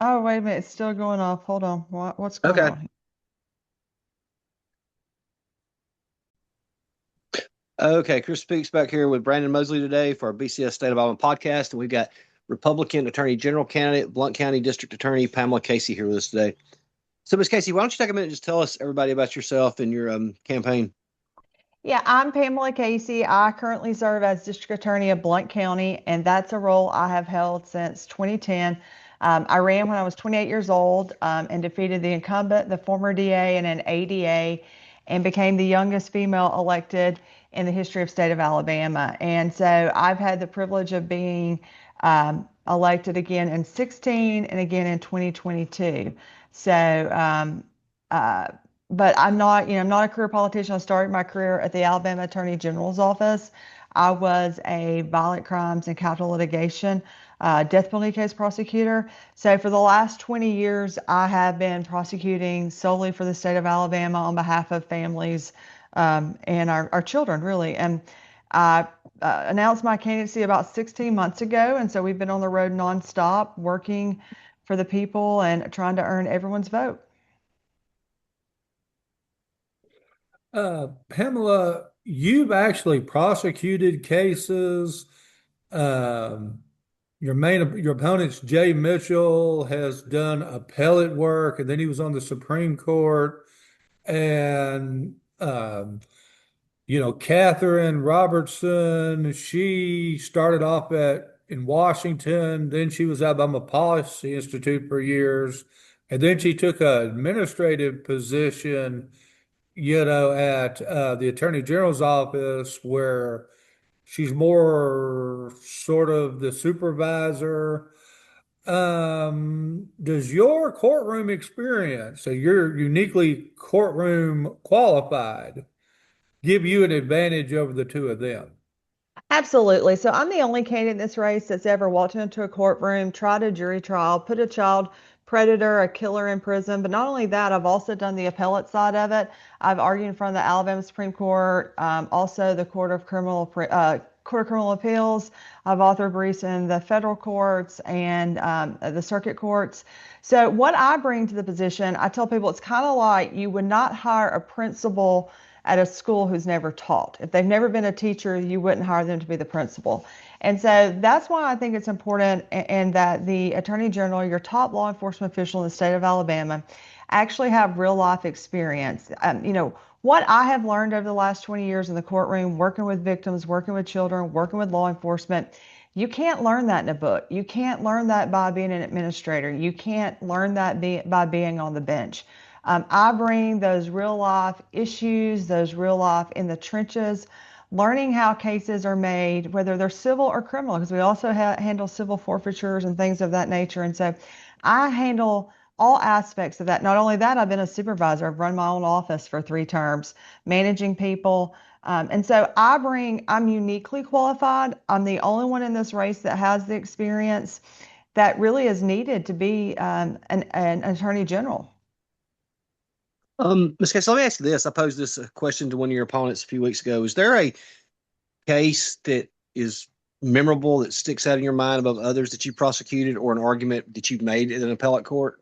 Oh, wait a minute. It's still going off. Hold on. What's going Okay. on? Okay. Chris Speaks back here with Brandon Moseley today for our BCS State of Alabama podcast. And we've got Republican Attorney General candidate, Blount County District Attorney Pamela Casey here with us today. So, Ms. Casey, why don't you take a minute and just tell us everybody about yourself and your campaign? Yeah, I'm Pamela Casey. I currently serve as District Attorney of Blount County, and that's a role I have held since 2010. I ran when I was 28 years old and defeated the incumbent, the former DA, and an ADA, and became the youngest female elected in the history of state of Alabama. And so I've had the privilege of being elected again in 16 and again in 2022. So uh, but I'm not, I'm not a career politician. I started my career at the Alabama Attorney General's office. I was a violent crimes and capital litigation death penalty case prosecutor. So for the last 20 years, I have been prosecuting solely for the state of Alabama on behalf of families and our children, really. And I announced my candidacy about 16 months ago. And so we've been on the road nonstop working for the people and trying to earn everyone's vote. Pamela, you've actually prosecuted cases. Um, your opponent's Jay Mitchell has done appellate work, and then he was on the Supreme Court. And Catherine Robertson, she started off at in Washington, then she was Alabama Policy Institute for years, and then she took an administrative position at the Attorney General's office where she's more sort of the supervisor. Does your courtroom experience, so you're uniquely courtroom qualified, give you an advantage over the two of them? Absolutely. So I'm the only candidate in this race that's ever walked into a courtroom, tried a jury trial, put a child predator, a killer in prison. But not only that, I've also done the appellate side of it. I've argued in front of the Alabama Supreme Court, also the Court of Criminal Appeals. I've authored briefs in the federal courts and the circuit courts. So what I bring to the position, I tell people it's kind of like you would not hire a principal at a school who's never taught. If they've never been a teacher, you wouldn't hire them to be the principal. And so that's why I think it's important and that the Attorney General, your top law enforcement official in the state of Alabama, actually have real life experience. What I have learned over the last 20 years in the courtroom, working with victims, working with children, working with law enforcement, you can't learn that in a book. You can't learn that by being an administrator. You can't learn that by being on the bench. I bring those real life issues, those real life in the trenches, learning how cases are made, whether they're civil or criminal, because we also handle civil forfeitures and things of that nature. And so I handle all aspects of that. Not only that, I've been a supervisor. I've run my own office for 3 terms, managing people. And so I'm uniquely qualified. I'm the only one in this race that has the experience that really is needed to be an attorney general. Ms. Casey, let me ask you this. I posed this question to one of your opponents a few weeks ago. Is there a case that is memorable that sticks out in your mind above others that you prosecuted or an argument that you've made in an appellate court?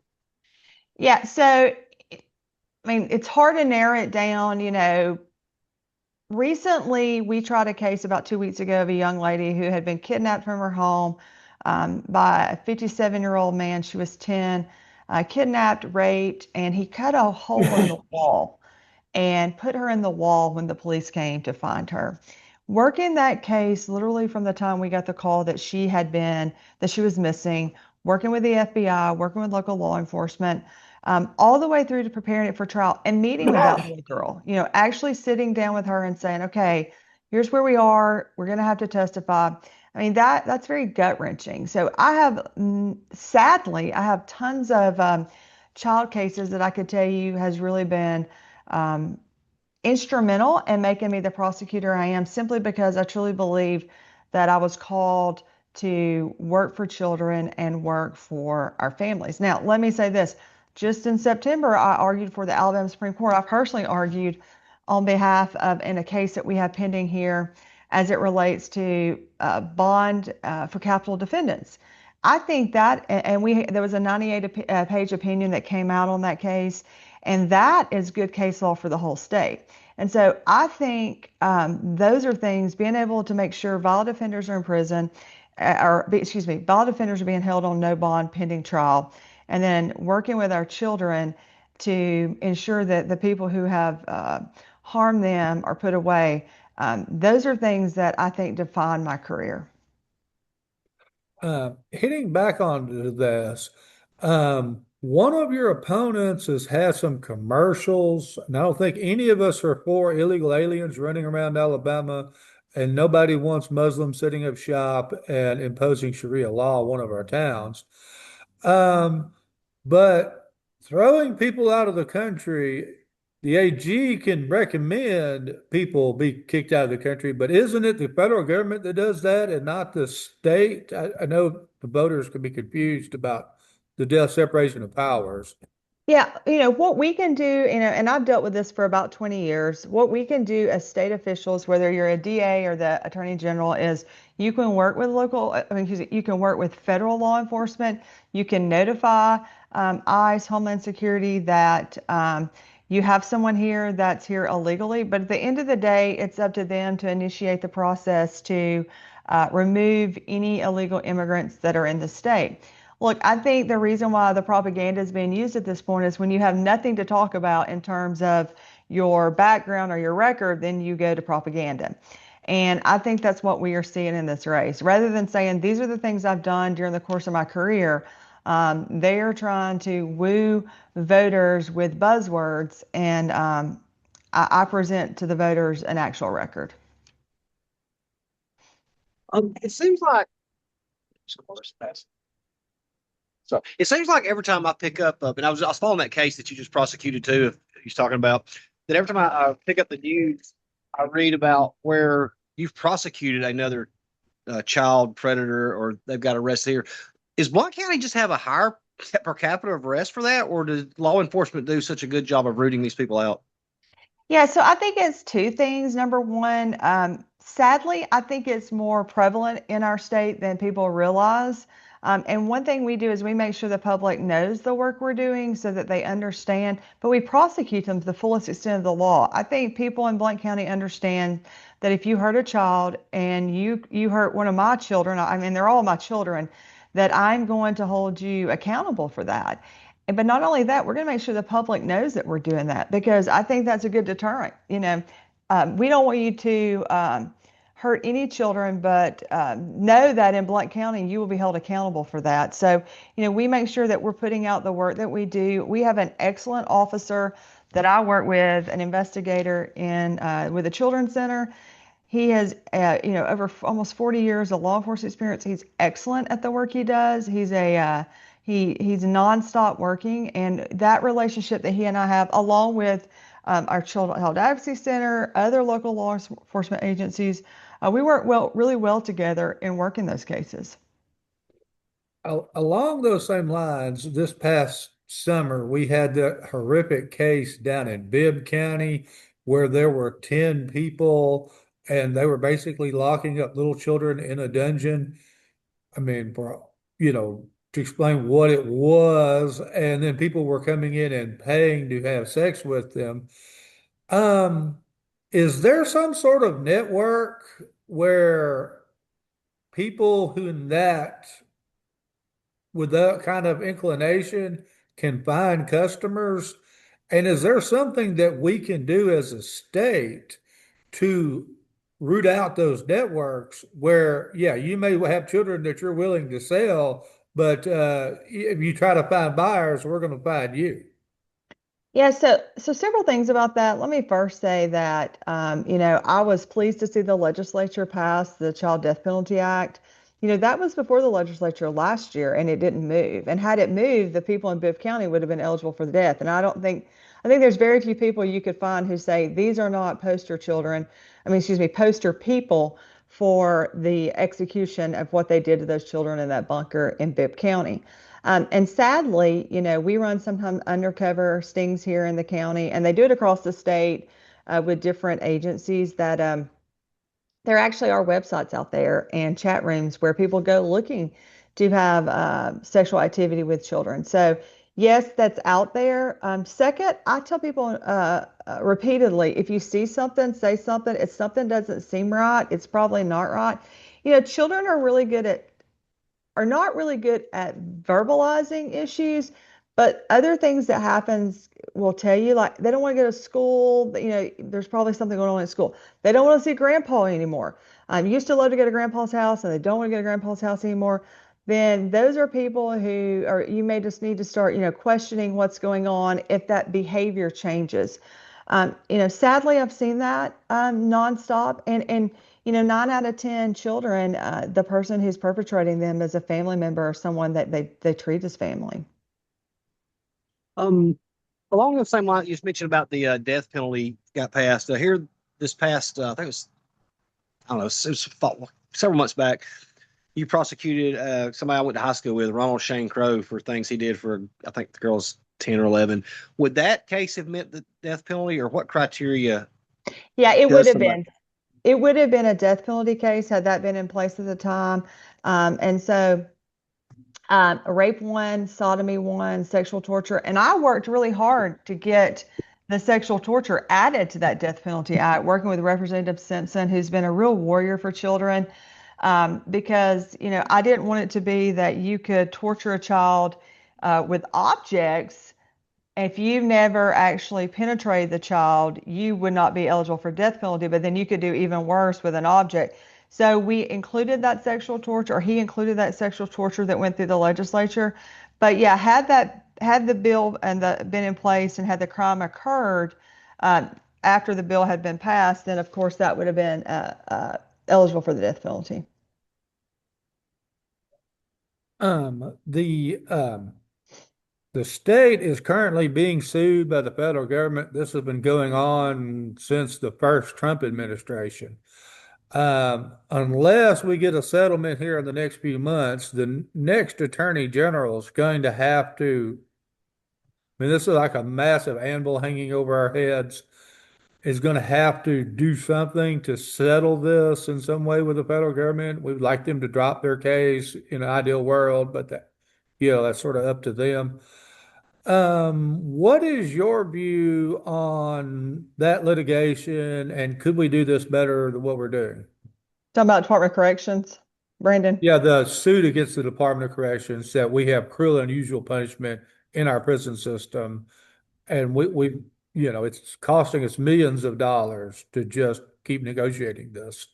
Yeah, so I mean, it's hard to narrow it down. Recently we tried a case about 2 weeks ago of a young lady who had been kidnapped from her home by a 57-year-old man. She was 10, kidnapped, raped, and he cut a hole in the wall and put her in the wall when the police came to find her. Working that case literally from the time we got the call that she was missing, working with the FBI, working with local law enforcement, all the way through to preparing it for trial and meeting with that little girl, actually sitting down with her and saying, okay, here's where we are. We're going to have to testify. I mean, that's very gut wrenching. So sadly, I have tons of child cases that I could tell you has really been um, instrumental in making me the prosecutor I am simply because I truly believe that I was called to work for children and work for our families. Now, let me say this. Just in September, I argued for the Alabama Supreme Court. I personally argued on behalf of, in a case that we have pending here, as it relates to bond for capital defendants. I think that, and we there was a 98 page opinion that came out on that case, and that is good case law for the whole state. And so I think those are things being able to make sure violent offenders are in prison, excuse me, violent offenders are being held on no bond pending trial, and then working with our children to ensure that the people who have harmed them are put away. Those are things that I think define my career. Hitting back onto this, one of your opponents has had some commercials, and I don't think any of us are for illegal aliens running around Alabama, and nobody wants Muslims setting up shop and imposing Sharia law in one of our towns. Um, but throwing people out of the country, the AG can recommend people be kicked out of the country, but isn't it the federal government that does that and not the state? I know the voters can be confused about the death separation of powers. Yeah, what we can do, and I've dealt with this for about 20 years. What we can do as state officials, whether you're a DA or the Attorney General, is you can work with I mean, excuse me, you can work with federal law enforcement. You can notify ICE, Homeland Security that you have someone here that's here illegally. But at the end of the day, it's up to them to initiate the process to remove any illegal immigrants that are in the state. Look, I think the reason why the propaganda is being used at this point is when you have nothing to talk about in terms of your background or your record, then you go to propaganda. And I think that's what we are seeing in this race. Rather than saying, these are the things I've done during the course of my career, they are trying to woo voters with buzzwords, and I present to the voters an actual record. It seems like so. It seems like every time I pick up, and I was following that case that you just prosecuted too, if he's talking about that. Every time I pick up the news, I read about where you've prosecuted another child predator, or they've got arrested here. Is Blount County just have a higher per capita of arrest for that, or does law enforcement do such a good job of rooting these people out? Yeah, so I think it's two things. Number one, sadly, I think it's more prevalent in our state than people realize. And one thing we do is we make sure the public knows the work we're doing so that they understand, but we prosecute them to the fullest extent of the law. I think people in Blount County understand that if you hurt a child and you hurt one of my children, I mean, they're all my children, that I'm going to hold you accountable for that. But not only that, we're going to make sure the public knows that we're doing that because I think that's a good deterrent. We don't want you to hurt any children, but know that in Blount County, you will be held accountable for that. So, we make sure that we're putting out the work that we do. We have an excellent officer that I work with, an investigator in with the Children's Center. He has, over almost 40 years of law enforcement experience. He's excellent at the work he does. He's nonstop working, and that relationship that he and I have, along with our Child Advocacy Center, other local law enforcement agencies, we work really well together in working those cases. Along those same lines, this past summer, we had that horrific case down in Bibb County where there were 10 people and they were basically locking up little children in a dungeon. I mean, bro, to explain what it was, and then people were coming in and paying to have sex with them. Um, is there some sort of network where people who that with that kind of inclination can find customers? And is there something that we can do as a state to root out those networks where, yeah, you may have children that you're willing to sell, but if you try to find buyers, we're going to find you. Yeah, so several things about that. Let me first say that I was pleased to see the legislature pass the Child Death Penalty Act. That was before the legislature last year, and it didn't move. And had it moved, the people in Bibb County would have been eligible for the death. And I think there's very few people you could find who say these are not poster children. I mean, excuse me, poster people for the execution of what they did to those children in that bunker in Bibb County. And sadly, we run sometimes undercover stings here in the county, and they do it across the state with different agencies that there actually are websites out there and chat rooms where people go looking to have sexual activity with children. So, yes, that's out there. Second, I tell people repeatedly, if you see something, say something. If something doesn't seem right, it's probably not right. Children are not really good at verbalizing issues, but other things that happens will tell you, like they don't want to go to school. There's probably something going on at school. They don't want to see grandpa anymore. Used to love to go to grandpa's house and they don't want to go to grandpa's house anymore. Then those are people who are, you may just need to start, questioning what's going on if that behavior changes. Sadly, I've seen that nonstop, and 9 out of 10 children, the person who's perpetrating them is a family member or someone that they treat as family. Um, Along the same line, you just mentioned about the death penalty got passed. Here this past, I think it was, I don't know, it was several months back. You prosecuted somebody I went to high school with, Ronald Shane Crow, for things he did for, I think the girl's 10 or 11. Would that case have meant the death penalty, or what criteria Yeah, it would does have somebody? been. It would have been a death penalty case had that been in place at the time. And so rape one, sodomy one, sexual torture. And I worked really hard to get the sexual torture added to that death penalty act, working with Representative Simpson, who's been a real warrior for children. Because, I didn't want it to be that you could torture a child with objects. If you've never actually penetrated the child, you would not be eligible for death penalty, but then you could do even worse with an object. So we included that sexual torture, or he included that sexual torture that went through the legislature. But yeah, had the bill been in place and had the crime occurred uh, after the bill had been passed, then of course that would have been eligible for the death penalty. Um, the um, the state is currently being sued by the federal government. This has been going on since the first Trump administration. Unless we get a settlement here in the next few months, the next attorney general is going to have to, I mean, this is like a massive anvil hanging over our heads, is going to have to do something to settle this in some way with the federal government. We'd like them to drop their case in an ideal world, but that's sort of up to them. What is your view on that litigation, and could we do this better than what we're doing? Talking about Department of Corrections, Brandon. Yeah, the suit against the Department of Corrections that we have cruel and unusual punishment in our prison system, and it's costing us millions of dollars to just keep negotiating this.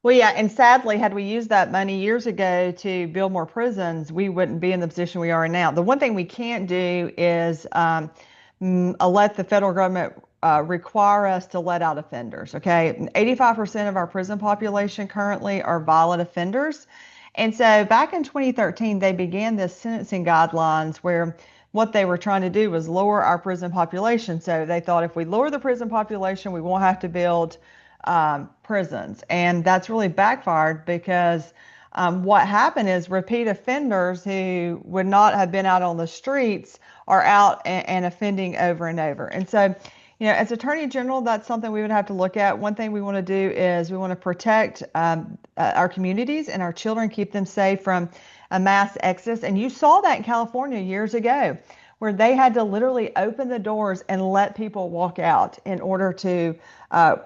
Well, yeah, and sadly, had we used that money years ago to build more prisons, we wouldn't be in the position we are in now. The one thing we can't do is let the federal government require us to let out offenders. Okay, 85% of our prison population currently are violent offenders. And so back in 2013, they began this sentencing guidelines where what they were trying to do was lower our prison population. So they thought if we lower the prison population, we won't have to build prisons. And that's really backfired because what happened is repeat offenders who would not have been out on the streets are out and offending over and over. And so, as Attorney General, that's something we would have to look at. One thing we want to do is we want to protect our communities and our children, keep them safe from a mass exodus. And you saw that in California years ago, where they had to literally open the doors and let people walk out in order to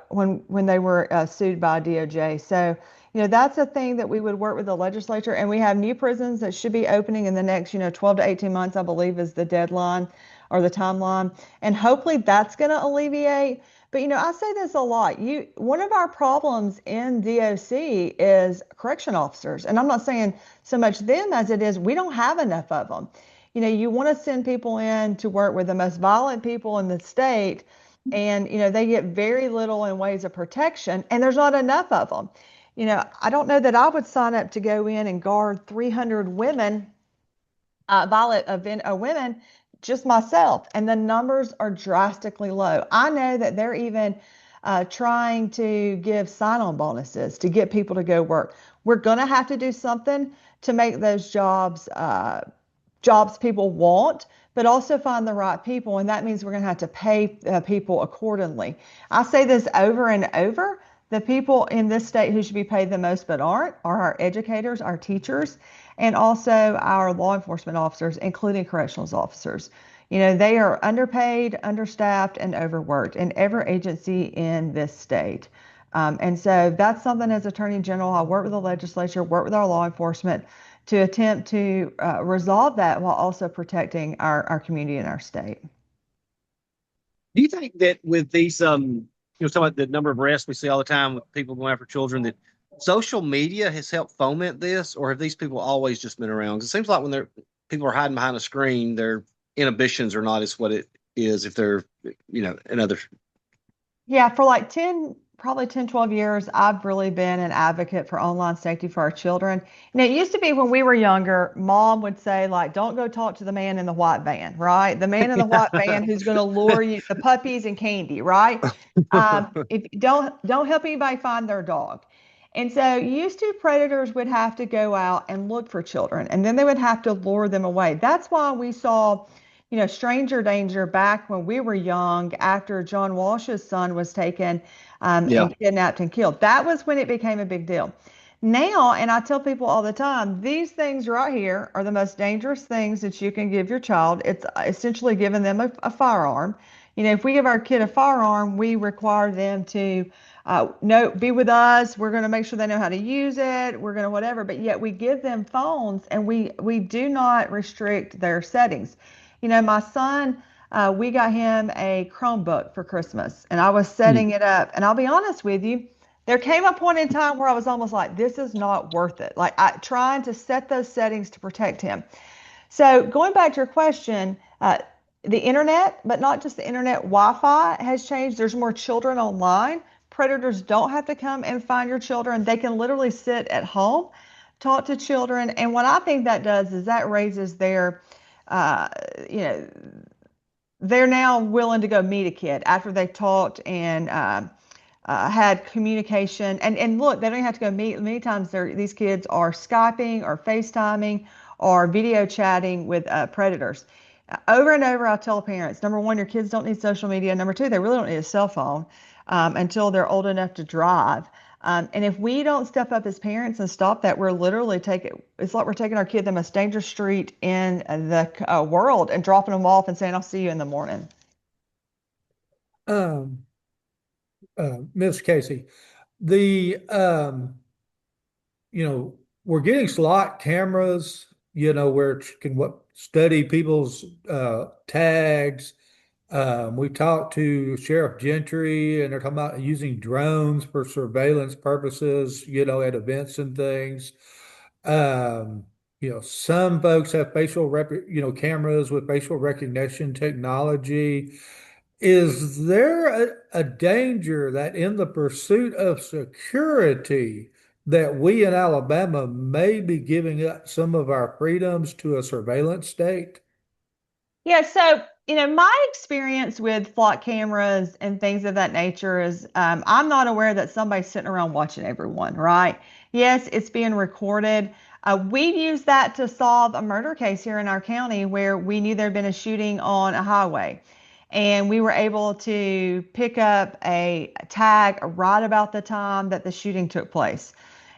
when they were sued by DOJ. So, that's a thing that we would work with the legislature, and we have new prisons that should be opening in the next, 12 to 18 months, I believe is the deadline or the timeline. And hopefully that's going to alleviate. But, I say this a lot. One of our problems in DOC is correction officers. And I'm not saying so much them as it is we don't have enough of them. You want to send people in to work with the most violent people in the state, and they get very little in ways of protection, and there's not enough of them. I don't know that I would sign up to go in and guard 300 women, violent event women, just myself, and the numbers are drastically low. I know that they're even trying to give sign-on bonuses to get people to go work. We're going to have to do something to make those jobs people want, but also find the right people. And that means we're going to have to pay people accordingly. I say this over and over. The people in this state who should be paid the most but aren't are our educators, our teachers. and also our law enforcement officers, including corrections officers. They are underpaid, understaffed, and overworked in every agency in this state. And so that's something as Attorney General, I work with the legislature, work with our law enforcement to attempt to resolve that while also protecting our community and our state. Do you think that with these, talking about the number of arrests we see all the time with people going after children, that social media has helped foment this, or have these people always just been around? 'Cause it seems like when people are hiding behind a screen, their inhibitions are not as what it is if they're, in other. Yeah, for like 10, probably 10, 12 years, I've really been an advocate for online safety for our children. And it used to be when we were younger, mom would say, like, don't go talk to the man in the white van, right? The man in the white van who's going to lure you the puppies and candy, right? If don't help anybody find their dog. And so used to predators would have to go out and look for children, and then they would have to lure them away. That's why we saw stranger danger back when we were young after John Walsh's son was taken Yeah. and kidnapped and killed. That was when it became a big deal. Now, and I tell people all the time, these things right here are the most dangerous things that you can give your child. It's essentially giving them a firearm. If we give our kid a firearm, we require them to be with us. We're going to make sure they know how to use it. We're going to whatever. But yet we give them phones and we do not restrict their settings. My son, we got him a Chromebook for Christmas, and I was setting it up. And I'll be honest with you, there came a point in time where I was almost like, this is not worth it. Like trying to set those settings to protect him. So going back to your question, the internet, but not just the internet, Wi-Fi has changed. There's more children online. Predators don't have to come and find your children. They can literally sit at home, talk to children. And what I think that does is that raises their uh, you know, they're now willing to go meet a kid after they talked and had communication. And look, they don't have to go meet. Many times these kids are Skyping or FaceTiming or video chatting with predators. Over and over, I tell parents, number one, your kids don't need social media. Number two, they really don't need a cell phone until they're old enough to drive. And if we don't step up as parents and stop that, we're literally it's like we're taking our kid the most dangerous street in the world and dropping them off and saying, I'll see you in the morning. Um, Miss Casey, the we're getting slot cameras, where it can study people's tags. We've talked to Sheriff Gentry, and they're talking about using drones for surveillance purposes, at events and things. Some folks have cameras with facial recognition technology. Is there a danger that in the pursuit of security that we in Alabama may be giving up some of our freedoms to a surveillance state? Yeah, so my experience with flock cameras and things of that nature is I'm not aware that somebody's sitting around watching everyone, right? Yes, it's being recorded. We've used that to solve a murder case here in our county where we knew there had been a shooting on a highway. And we were able to pick up a tag right about the time that the shooting took place.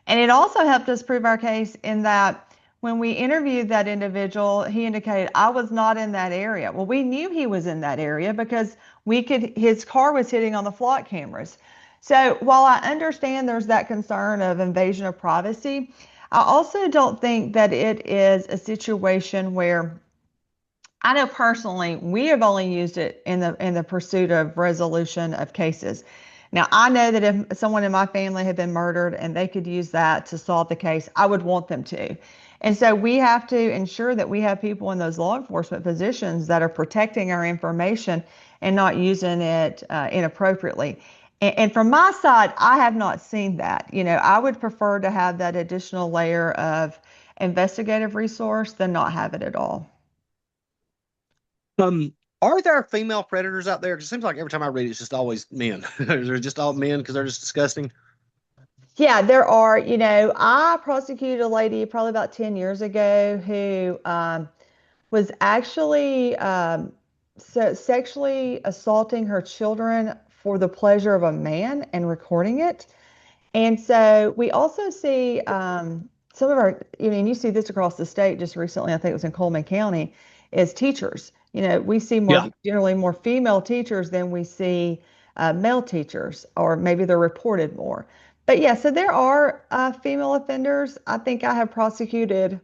And it also helped us prove our case in that when we interviewed that individual, he indicated, I was not in that area. Well, we knew he was in that area because his car was hitting on the flock cameras. So while I understand there's that concern of invasion of privacy, I also don't think that it is a situation where I know personally we have only used it in the pursuit of resolution of cases. Now, I know that if someone in my family had been murdered and they could use that to solve the case, I would want them to. And so we have to ensure that we have people in those law enforcement positions that are protecting our information and not using it inappropriately. And from my side, I have not seen that. I would prefer to have that additional layer of investigative resource than not have it at all. Are there female predators out there? 'Cause it seems like every time I read it, it's just always men. They're just all men because they're just disgusting. Yeah, there are. I prosecuted a lady probably about 10 years ago who was actually sexually assaulting her children for the pleasure of a man and recording it. And so we also see some of our, and you see this across the state just recently, I think it was in Coleman County, is teachers. We see Yeah. generally more female teachers than we see male teachers, or maybe they're reported more. But yeah, so there are female offenders. I think I have prosecuted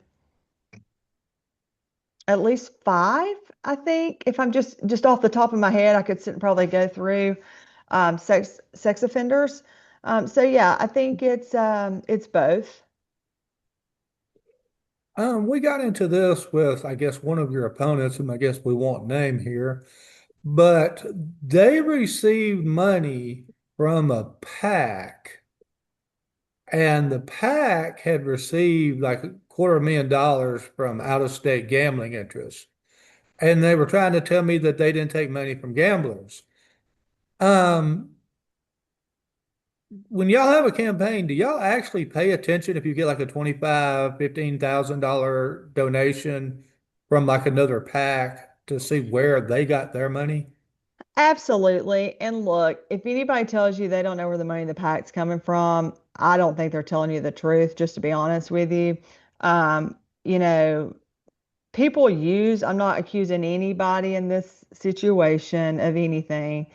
at least five, I think. If I'm just off the top of my head, I could sit and probably go through sex offenders. So yeah, I think it's both. We got into this with, I guess, one of your opponents, whom I guess we won't name here, but they received money from a PAC, and the PAC had received like $250,000 from out-of-state gambling interests. And they were trying to tell me that they didn't take money from gamblers. Um, when y'all have a campaign, do y'all actually pay attention if you get like a 25, $15,000 donation from like another PAC to see where they got their money? Absolutely. And look, if anybody tells you they don't know where the money in the PAC's coming from, I don't think they're telling you the truth, just to be honest with you. Um, you know, I'm not accusing anybody in this situation of anything,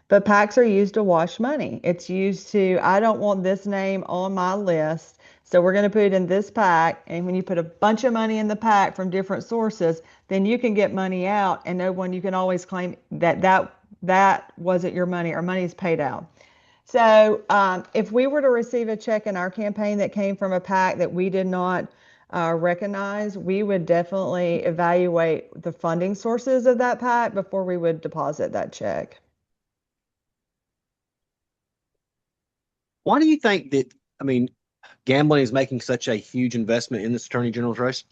but PACs are used to wash money. It's used to, I don't want this name on my list, so we're going to put it in this PAC. And when you put a bunch of money in the PAC from different sources, then you can get money out, and no one, you can always claim that wasn't your money, or money is paid out. So, if we were to receive a check in our campaign that came from a PAC that we did not recognize, we would definitely evaluate the funding sources of that PAC before we would deposit that check. Why do you think that, I mean, gambling is making such a huge investment in this attorney general's race?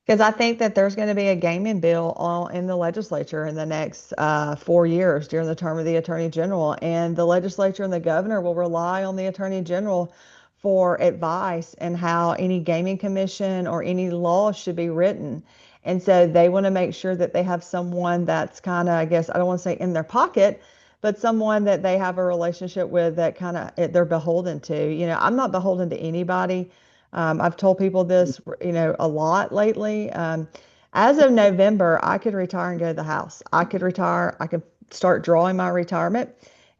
Because I think that there's going to be a gaming bill in the legislature in the next 4 years during the term of the attorney general. And the legislature and the governor will rely on the attorney general for advice and how any gaming commission or any law should be written. And so they want to make sure that they have someone that's kind of, I guess, I don't want to say in their pocket, but someone that they have a relationship with that kind of they're beholden to. I'm not beholden to anybody. I've told people this, a lot lately. As of November, I could retire and go to the house. I could retire. I could start drawing my retirement.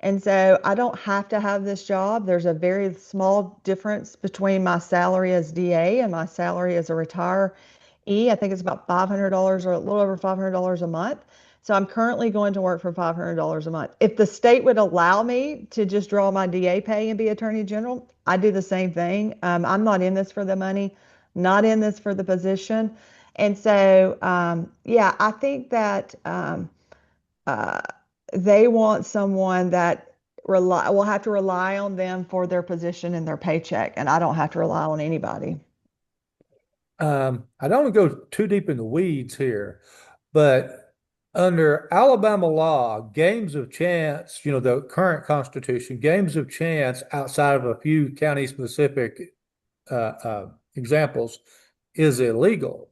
And so I don't have to have this job. There's a very small difference between my salary as DA and my salary as a retiree. I think it's about $500 or a little over $500 a month. So I'm currently going to work for $500 a month. If the state would allow me to just draw my DA pay and be Attorney General, I'd do the same thing. I'm not in this for the money, not in this for the position. And so, yeah, I think that uh, they want someone that will have to rely on them for their position and their paycheck, and I don't have to rely on anybody. I don't want to go too deep in the weeds here, but under Alabama law, games of chance, the current constitution, games of chance outside of a few county specific examples is illegal.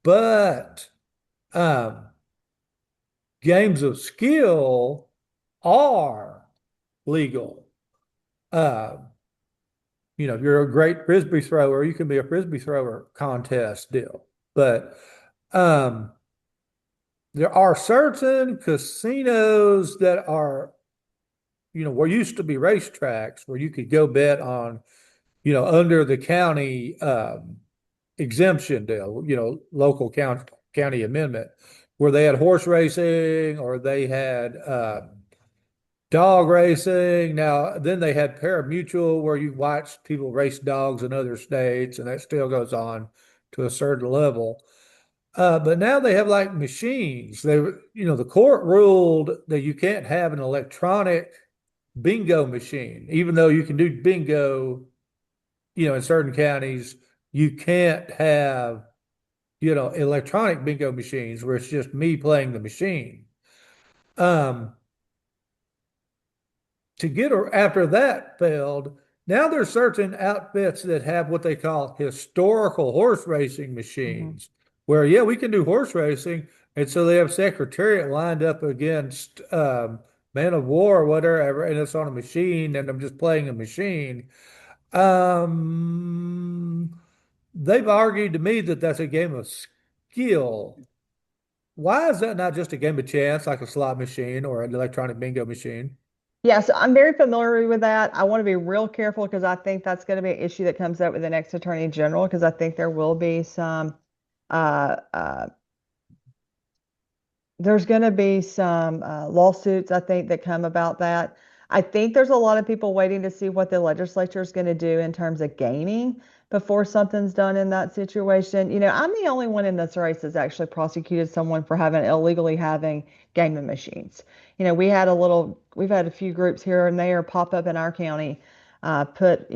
But um, games of skill are legal. Uh, if you're a great frisbee thrower, you can be a frisbee thrower contest deal. But um, there are certain casinos that are, where used to be racetracks where you could go bet on, under the county exemption deal, local county amendment, where they had horse racing or they had dog racing. Now, then they had pari-mutuel where you watch people race dogs in other states, and that still goes on to a certain level. But now they have like machines. The court ruled that you can't have an electronic bingo machine, even though you can do bingo, in certain counties, you can't have, electronic bingo machines where it's just me playing the machine. Um, to get or after that failed, now there's certain outfits that have what they call historical horse racing Mhm. machines, where yeah, we can do horse racing, and so they have secretariat lined up against man of war or whatever, and it's on a machine, and I'm just playing a machine. Um, they've argued to me that that's a game of skill. Why is that not just a game of chance, like a slot machine or an electronic bingo machine? Yes, I'm very familiar with that. I want to be real careful because I think that's going to be an issue that comes up with the next attorney general because I think there will be some uh, uh, there's going to be some lawsuits, I think, that come about that. I think there's a lot of people waiting to see what the legislature is going to do in terms of gaming before something's done in that situation. I'm the only one in this race that's actually prosecuted someone for having illegally having gaming machines. We've had a few groups here and there pop up in our county, put,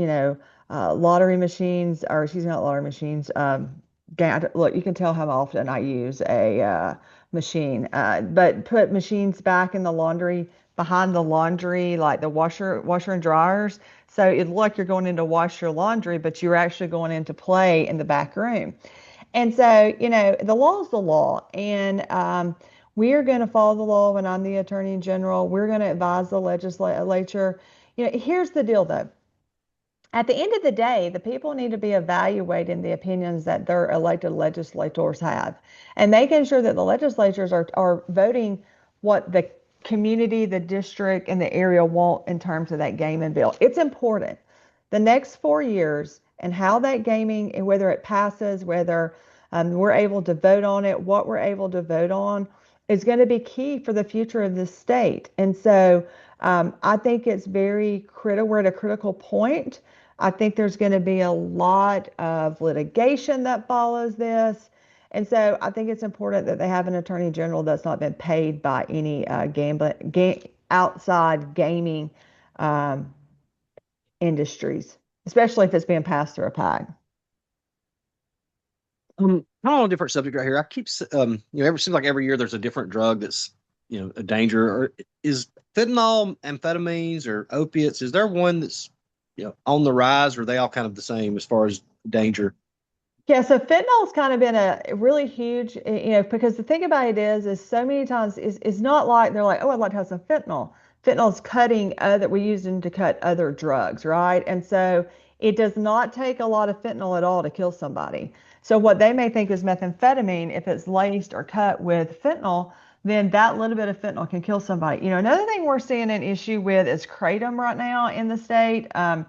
lottery machines, or excuse me, not lottery machines. Look, you can tell how often I use a machine, but put machines back in the laundry behind the laundry, like the washer and dryers. So it look like you're going in to wash your laundry, but you're actually going in to play in the back room. And so, the law is the law. And we are going to follow the law when I'm the attorney general. We're going to advise the legislature. Here's the deal though. At the end of the day, the people need to be evaluating the opinions that their elected legislators have and making sure that the legislatures are voting what the community, the district, and the area want in terms of that gaming bill. It's important. The next 4 years and how that gaming, and whether it passes, whether we're able to vote on it, what we're able to vote on, is going to be key for the future of this state. And so I think it's very critical. We're at a critical point. I think there's going to be a lot of litigation that follows this. And so I think it's important that they have an attorney general that's not been paid by any outside gaming um, industries, especially if it's being passed through a PAC. Kind of on a different subject right here. I keep, ever seems like every year there's a different drug that's, a danger. Or is fentanyl, amphetamines, or opiates? Is there one that's, on the rise, or are they all kind of the same as far as danger? Yeah, so fentanyl's kind of been a really huge, because the thing about it is so many times it's not like they're like, oh, I'd like to have some fentanyl. Fentanyl's cutting that we use them to cut other drugs, right? And so it does not take a lot of fentanyl at all to kill somebody. So what they may think is methamphetamine, if it's laced or cut with fentanyl, then that little bit of fentanyl can kill somebody. Another thing we're seeing an issue with is kratom right now in the state. A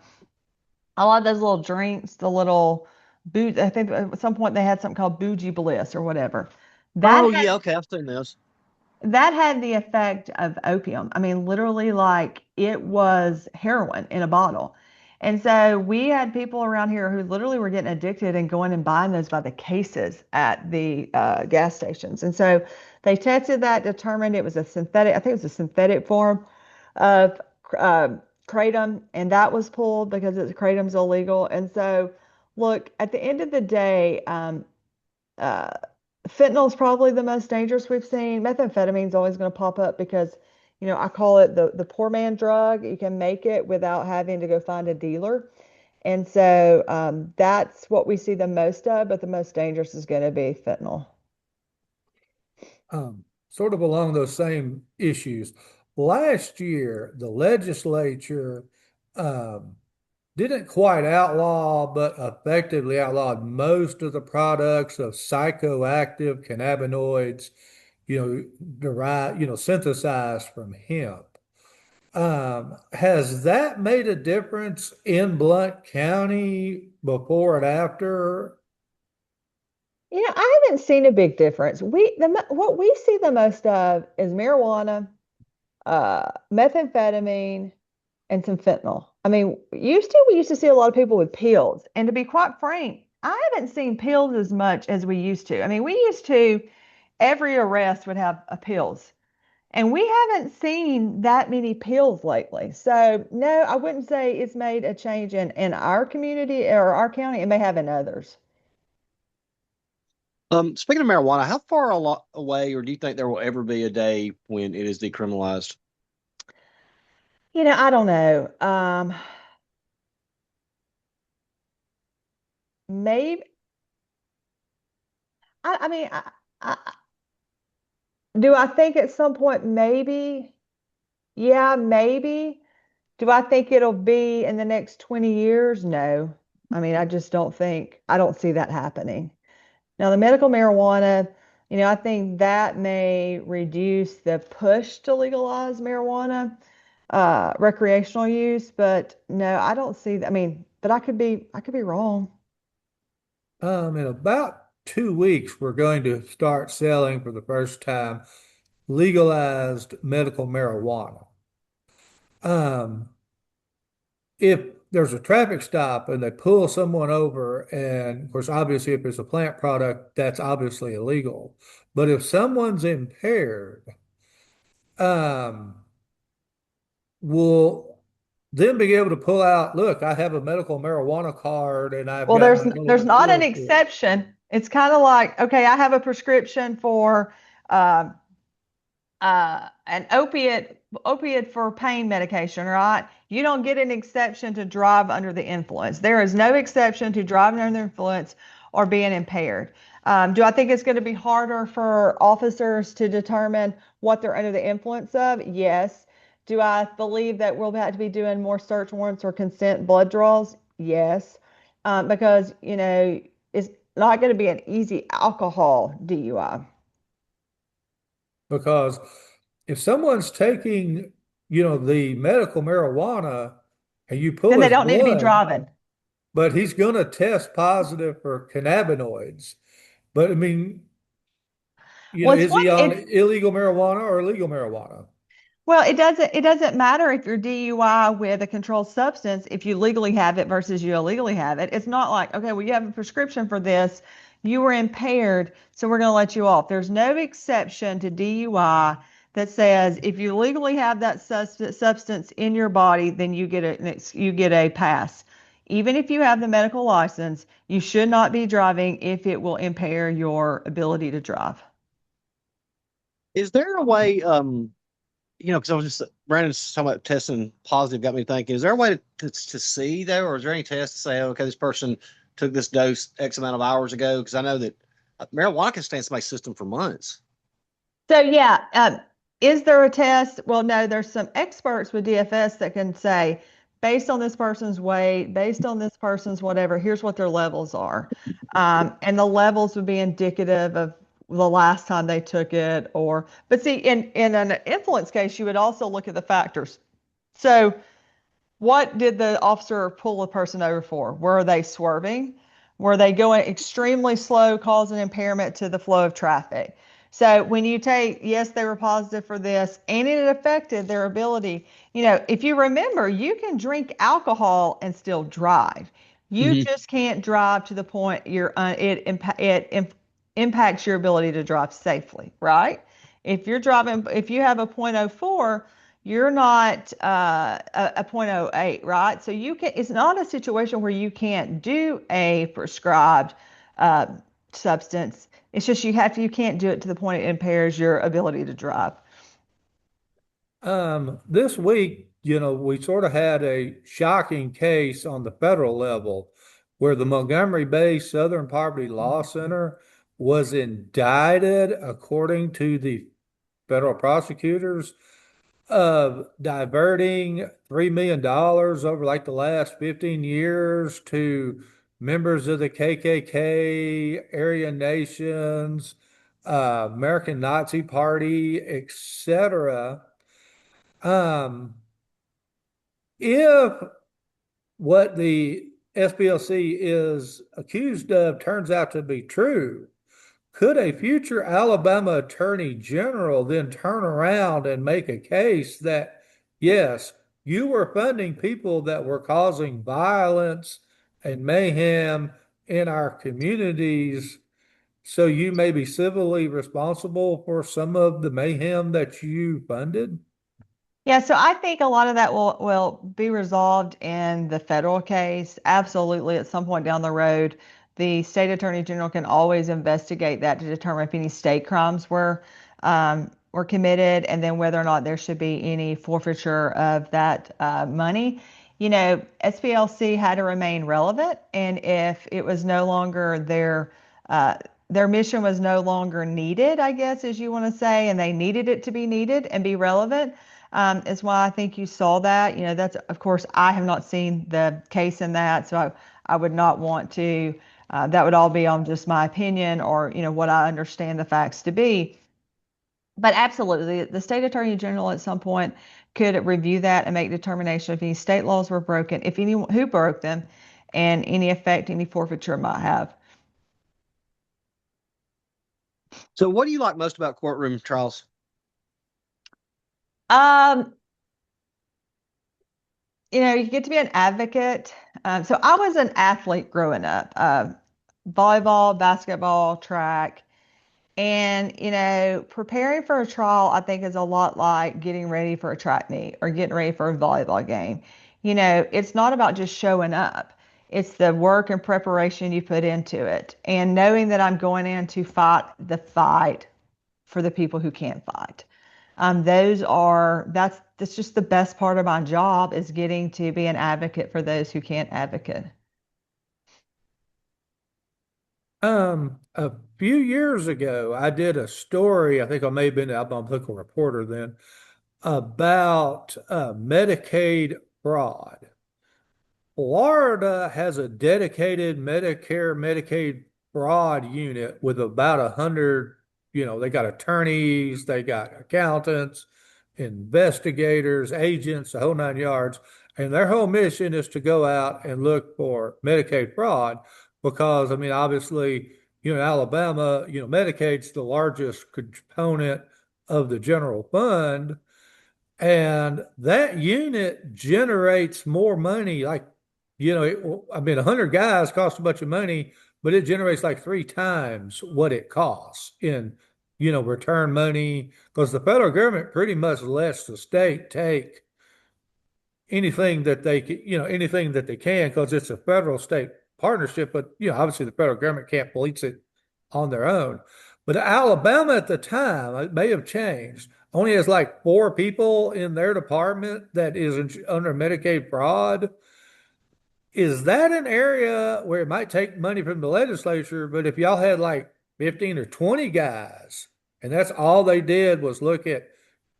lot of those little drinks, the little boot. I think at some point they had something called Bougie Bliss or whatever. That Oh had yeah, okay, I've seen this. that had the effect of opium. I mean, literally, like it was heroin in a bottle. And so we had people around here who literally were getting addicted and going and buying those by the cases at the gas stations. And so they tested that, determined it was a synthetic, I think it was a synthetic form of kratom, and that was pulled because kratom's illegal. And so, look, at the end of the day, uh, fentanyl is probably the most dangerous we've seen. Methamphetamine is always going to pop up because, I call it the poor man drug. You can make it without having to go find a dealer. And so that's what we see the most of, but the most dangerous is going to be fentanyl. Sort of along those same issues. Last year, the legislature um, didn't quite outlaw, but effectively outlawed most of the products of psychoactive cannabinoids, derived, synthesized from hemp. Has that made a difference in Blount County before and after? I haven't seen a big difference. What we see the most of is marijuana, methamphetamine, and some fentanyl. I mean, we used to see a lot of people with pills. And to be quite frank, I haven't seen pills as much as we used to. I mean, we used to, every arrest would have a pills. And we haven't seen that many pills lately. So no, I wouldn't say it's made a change in our community or our county. It may have in others. Speaking of marijuana, how far away, or do you think there will ever be a day when it is decriminalized? I don't know. Maybe I mean I do I think at some point maybe, yeah, maybe. Do I think it'll be in the next 20 years? No. I mean, I don't see that happening. Now, the medical marijuana, I think that may reduce the push to legalize marijuana, recreational use, but no, I don't see that. I mean, but I could be wrong. In about 2 weeks, we're going to start selling for the first time legalized medical marijuana. Um, if there's a traffic stop and they pull someone over, and of course, obviously, if it's a plant product, that's obviously illegal. But if someone's impaired, um, will then be able to pull out, look, I have a medical marijuana card and I've Well, got my there's own not an pill for it. exception. It's kind of like, okay, I have a prescription for um, an opiate for pain medication, right? You don't get an exception to drive under the influence. There is no exception to driving under the influence or being impaired. Do I think it's going to be harder for officers to determine what they're under the influence of? Yes. Do I believe that we'll have to be doing more search warrants or consent blood draws? Yes. Because, it's not going to be an easy alcohol DUI. Because if someone's taking, the medical marijuana and you pull Then they his don't need to be blood, driving. but he's going to test positive for cannabinoids. But I mean, Well, it's is one he on it illegal marijuana or legal marijuana? well, it doesn't matter if you're DUI with a controlled substance if you legally have it versus you illegally have it. It's not like, okay, well, you have a prescription for this, you were impaired, so we're going to let you off. There's no exception to DUI that says if you legally have that substance in your body, then you get a pass. Even if you have the medical license, you should not be driving if it will impair your ability to drive. Is there a way, because I was just Brandon's talking about testing positive, got me thinking. Is there a way to see though, or is there any test to say, okay, this person took this dose X amount of hours ago? Because I know that marijuana can stay in somebody's system for months. So yeah, is there a test? Well, no, there's some experts with DFS that can say, based on this person's weight, based on this person's whatever, here's what their levels are. And the levels would be indicative of the last time they took it but see, in an influence case, you would also look at the factors. So what did the officer pull the person over for? Were they swerving? Were they going extremely slow, causing impairment to the flow of traffic? So when you take, yes, they were positive for this, and it affected their ability. If you remember, you can drink alcohol and still drive. You Hmm. just can't drive to the point impacts your ability to drive safely, right? If you have a point oh 0.04, you're not a point oh 0.08, right? So it's not a situation where you can't do a prescribed uh, substance. It's just you can't do it to the point it impairs your ability to drive. This week, we sort of had a shocking case on the federal level where the Montgomery-based Southern Poverty Law Center was indicted, according to the federal prosecutors, of diverting $3 million over like the last 15 years to members of the KKK, Aryan Nations, American Nazi Party, etc. Um, if what the SPLC is accused of turns out to be true, could a future Alabama Attorney General then turn around and make a case that, yes, you were funding people that were causing violence and mayhem in our communities, so you may be civilly responsible for some of the mayhem that you funded? Yeah, so I think a lot of that will be resolved in the federal case. Absolutely, at some point down the road, the state attorney general can always investigate that to determine if any state crimes were committed, and then whether or not there should be any forfeiture of that money. SPLC had to remain relevant, and if it was no longer their mission was no longer needed, I guess, as you want to say, and they needed it to be needed and be relevant, is why I think you saw that. That's, of course, I have not seen the case in that, so I would not want to. That would all be on just my opinion or what I understand the facts to be. But absolutely, the state attorney general at some point could review that and make determination if any state laws were broken, if anyone who broke them, and any effect any forfeiture might have. So, what do you like most about courtroom trials? Um, you get to be an advocate. So I was an athlete growing up, volleyball, basketball, track. And, preparing for a trial, I think, is a lot like getting ready for a track meet or getting ready for a volleyball game. It's not about just showing up. It's the work and preparation you put into it. And knowing that I'm going in to fight the fight for the people who can't fight. That's just the best part of my job is getting to be an advocate for those who can't advocate. A few years ago, I did a story. I think I may have been I'm a political reporter then about Medicaid fraud. Florida has a dedicated Medicare, Medicaid fraud unit with about 100, they got attorneys, they got accountants, investigators, agents, the whole nine yards. And their whole mission is to go out and look for Medicaid fraud because, I mean, obviously, Alabama, Medicaid's the largest component of the general fund. And that unit generates more money. Like, I mean, 100 guys cost a bunch of money, but it generates like three times what it costs in, return money because the federal government pretty much lets the state take anything that they can because it's a federal state partnership. But, obviously the federal government can't police it on their own. But Alabama at the time, it may have changed, only has like four people in their department that is under Medicaid fraud. Is that an area where it might take money from the legislature? But if y'all had like 15 or 20 guys, and that's all they did was look at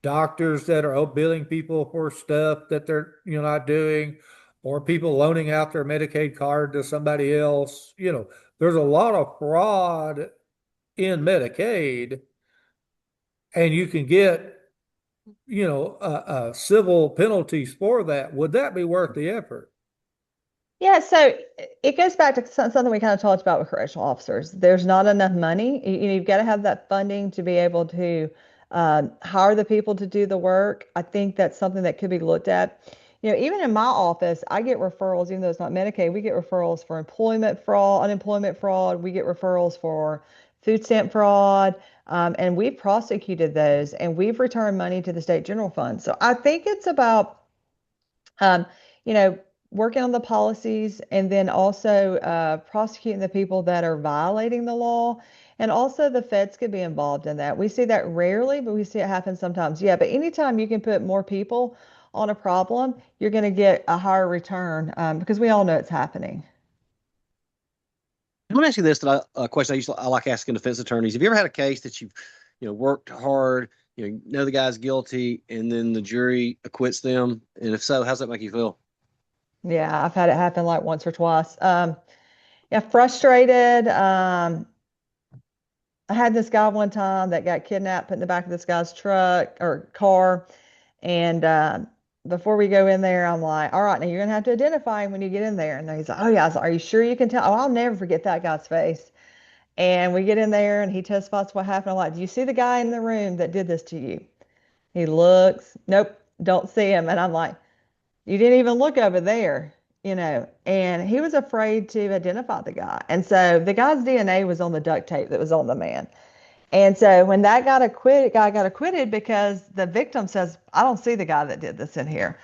doctors that are billing people for stuff that they're not doing, or people loaning out their Medicaid card to somebody else, there's a lot of fraud in Medicaid, and you can get civil penalties for that. Would that be worth the effort? Yeah, so it goes back to something we kind of talked about with correctional officers. There's not enough money. You've got to have that funding to be able to hire the people to do the work. I think that's something that could be looked at. Even in my office, I get referrals, even though it's not Medicaid, we get referrals for employment fraud, unemployment fraud. We get referrals for food stamp fraud. And we've prosecuted those and we've returned money to the state general fund. So I think it's about um, you know, working on the policies and then also prosecuting the people that are violating the law. And also the feds could be involved in that. We see that rarely, but we see it happen sometimes. Yeah, but anytime you can put more people on a problem, you're going to get a higher return because we all know it's happening. I want to ask you this a question I like asking defense attorneys. Have you ever had a case that you've worked hard, know the guy's guilty, and then the jury acquits them? And if so, how's that make you feel? Yeah, I've had it happen like once or twice. Yeah, frustrated. I had this guy one time that got kidnapped, put in the back of this guy's truck or car. And before we go in there, I'm like, all right, now you're going to have to identify him when you get in there. And he's like, oh, yeah. I was like, are you sure you can tell? Oh, I'll never forget that guy's face. And we get in there and he testifies what happened. I'm like, do you see the guy in the room that did this to you? He looks, nope, don't see him. And I'm like, you didn't even look over there, and he was afraid to identify the guy. And so the guy's DNA was on the duct tape that was on the man. And so when that guy got acquitted because the victim says, I don't see the guy that did this in here.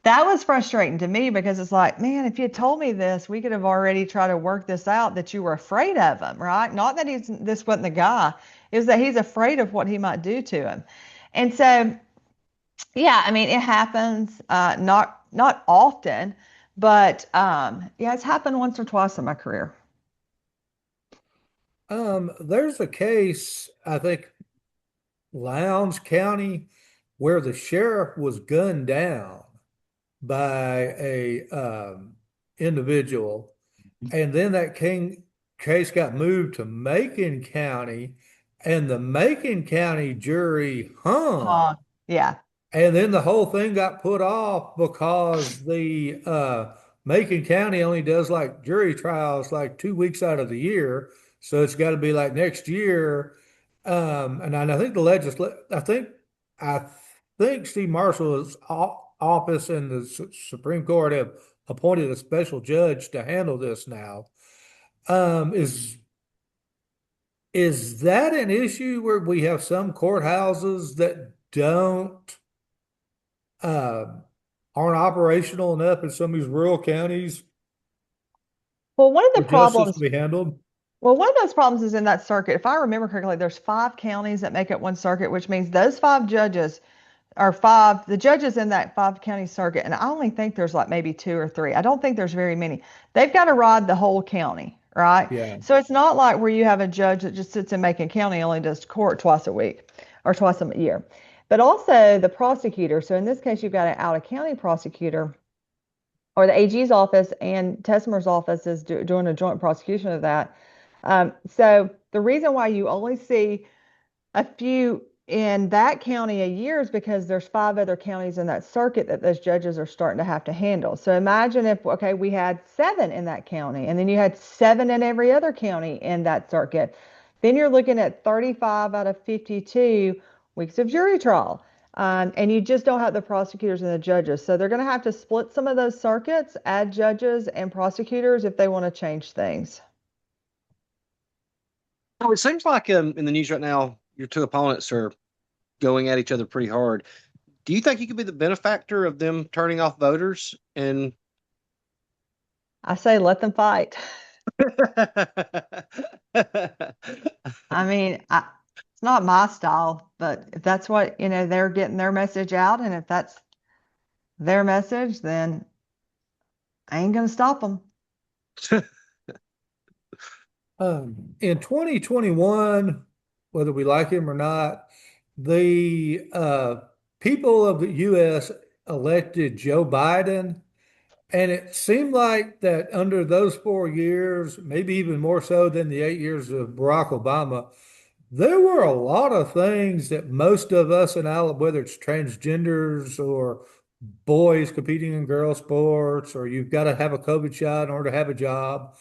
That was frustrating to me because it's like, man, if you had told me this, we could have already tried to work this out that you were afraid of him, right? Not that this wasn't the guy. It was that he's afraid of what he might do to him. And so, yeah, I mean, it happens, not often, but yeah, it's happened once or twice in my career. There's a case, I think, Lowndes County, where the sheriff was gunned down by a individual, And then that case got moved to Macon County, and the Macon County jury hung. Yeah. And then the whole thing got put off because the Macon County only does like jury trials like 2 weeks out of the year. So it's got to be like next year. And I think I think Steve Marshall's office and the Supreme Court have appointed a special judge to handle this now. Um, is is that an issue where we have some courthouses that don't uh, aren't operational enough in some of these rural counties Well, one of for the justice to problems be handled? Well, one of those problems is in that circuit. If I remember correctly, there's 5 counties that make up one circuit, which means those 5 judges are the judges in that 5 county circuit. And I only think there's like maybe 2 or 3. I don't think there's very many. They've got to ride the whole county, right? Yeah. So it's not like where you have a judge that just sits in Macon County and only does court twice a week or twice a year. But also the prosecutor. So in this case, you've got an out of county prosecutor or the AG's office and Tessmer's office is doing a joint prosecution of that. So the reason why you only see a few in that county a year is because there's 5 other counties in that circuit that those judges are starting to have to handle. So imagine if, okay, we had 7 in that county, and then you had 7 in every other county in that circuit. Then you're looking at 35 out of 52 weeks of jury trial. And you just don't have the prosecutors and the judges. So they're going to have to split some of those circuits, add judges and prosecutors if they want to change things. Oh, it seems like in the news right now, your two opponents are going at each other pretty hard. Do you think you could be the benefactor of them turning off voters? And I say let them fight. I mean, it's not my style, but if that's what, they're getting their message out, and if that's their message, then I ain't gonna stop them. In 2021, whether we like him or not, the people of the U.S. elected Joe Biden, and it seemed like that under those 4 years, maybe even more so than the 8 years of Barack Obama, there were a lot of things that most of us in Alabama, whether it's transgenders or boys competing in girl sports, or you've got to have a COVID shot in order to have a job.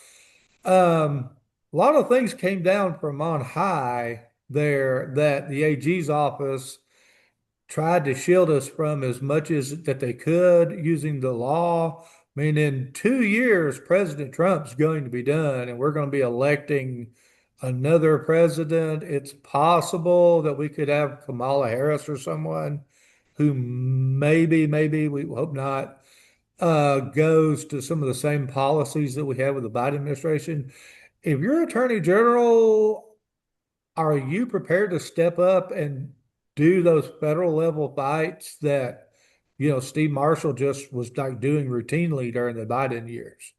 A lot of things came down from on high there that the AG's office tried to shield us from as much as that they could using the law. I mean, in 2 years, President Trump's going to be done, and we're going to be electing another president. It's possible that we could have Kamala Harris or someone who maybe we hope not, goes to some of the same policies that we have with the Biden administration. If you're Attorney General, are you prepared to step up and do those federal level fights that, Steve Marshall just was like doing routinely during the Biden years?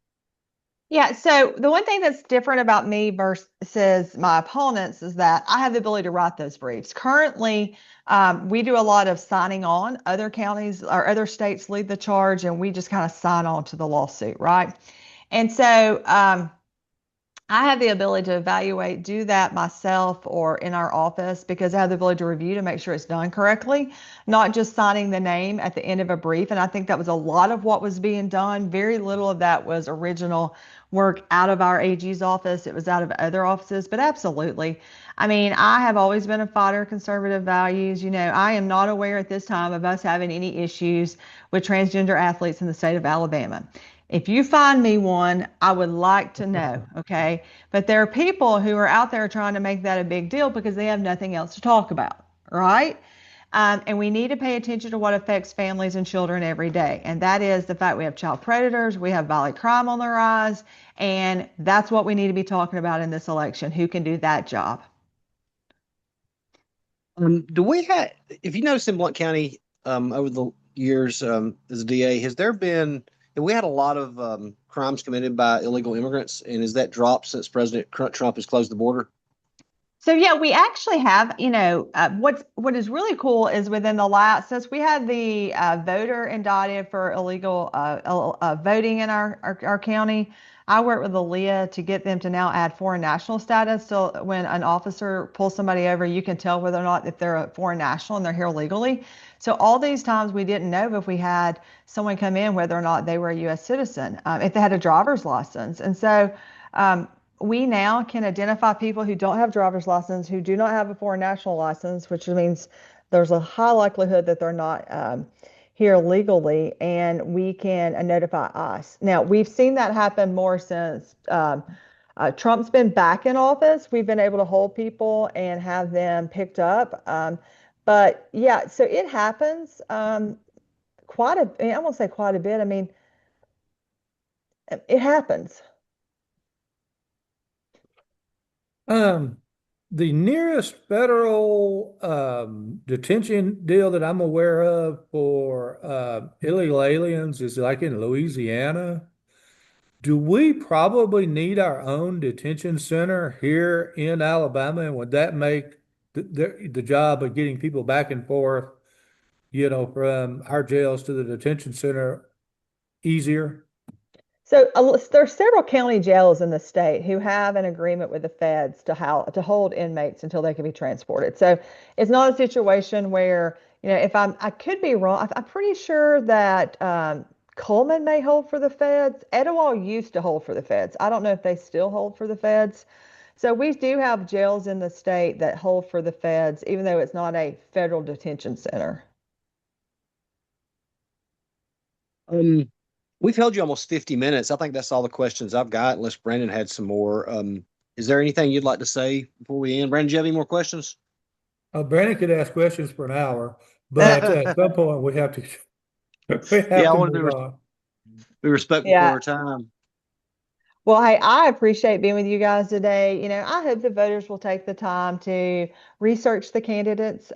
Yeah, so the one thing that's different about me versus my opponents is that I have the ability to write those briefs. Currently, we do a lot of signing on. Other counties or other states lead the charge, and we just kind of sign on to the lawsuit, right? And so I have the ability to evaluate, do that myself or in our office because I have the ability to review to make sure it's done correctly, not just signing the name at the end of a brief. And I think that was a lot of what was being done. Very little of that was original work out of our AG's office. It was out of other offices, but absolutely. I mean, I have always been a fighter of conservative values. I am not aware at this time of us having any issues with transgender athletes in the state of Alabama. If you find me one, I would like to know, okay? But there are people who are out there trying to make that a big deal because they have nothing else to talk about, right? And we need to pay attention to what affects families and children every day. And that is the fact we have child predators, we have violent crime on the rise, and that's what we need to be talking about in this election. Who can do that job? Do we have, if you notice in Blount County over the years as a DA, have we had a lot of crimes committed by illegal immigrants? And has that dropped since President Trump has closed the border? So yeah, we actually have, what is really cool is within the last, since we had the voter indicted for illegal voting in our county, I worked with the Leah to get them to now add foreign national status. So when an officer pulls somebody over, you can tell whether or not if they're a foreign national and they're here legally. So all these times we didn't know if we had someone come in whether or not they were a U.S. citizen, if they had a driver's license, and so. Um, we now can identify people who don't have driver's license, who do not have a foreign national license, which means there's a high likelihood that they're not here legally, and we can notify us. Now, we've seen that happen more since Trump's been back in office. We've been able to hold people and have them picked up. But yeah, so it happens I won't say quite a bit. I mean, it happens. Um, the nearest federal detention deal that I'm aware of for illegal aliens is like in Louisiana. Do we probably need our own detention center here in Alabama? And would that make the job of getting people back and forth, from our jails to the detention center easier? So there are several county jails in the state who have an agreement with the feds to hold inmates until they can be transported. So it's not a situation where, if I could be wrong. I'm pretty sure that Coleman may hold for the feds. Etowah used to hold for the feds. I don't know if they still hold for the feds. So we do have jails in the state that hold for the feds, even though it's not a federal detention center. Um, we've held you almost 50 minutes. I think that's all the questions I've got, unless Brandon had some more. Is there anything you'd like to say before we end? Brandon, do you have any more questions? Brandon could ask questions for an hour, but at some point we have to we have Yeah, I to want to move on. be respectful for Yeah. our time. Well, hey, I appreciate being with you guys today. I hope the voters will take the time to research the candidates.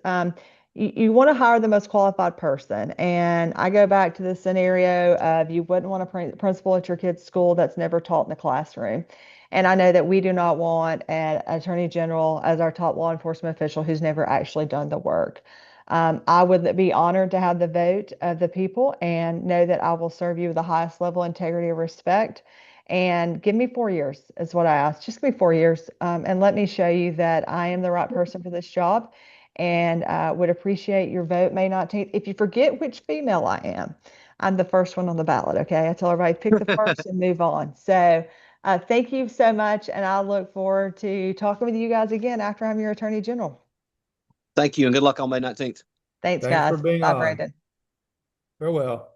You want to hire the most qualified person. And I go back to the scenario of you wouldn't want a principal at your kid's school that's never taught in the classroom. And I know that we do not want an attorney general as our top law enforcement official who's never actually done the work. I would be honored to have the vote of the people and know that I will serve you with the highest level of integrity and respect. And give me 4 years is what I asked. Just give me 4 years, and let me show you that I am the right person for this job, and would appreciate your vote. May not take, if you forget which female I am, I'm the first one on the ballot. Okay. I tell everybody pick the first and move on. So thank you so much. And I look forward to talking with you guys again after I'm your attorney general. Thank you, and good luck on May 19th. Thanks, Thanks for guys. being Bye, on. Brandon. Farewell.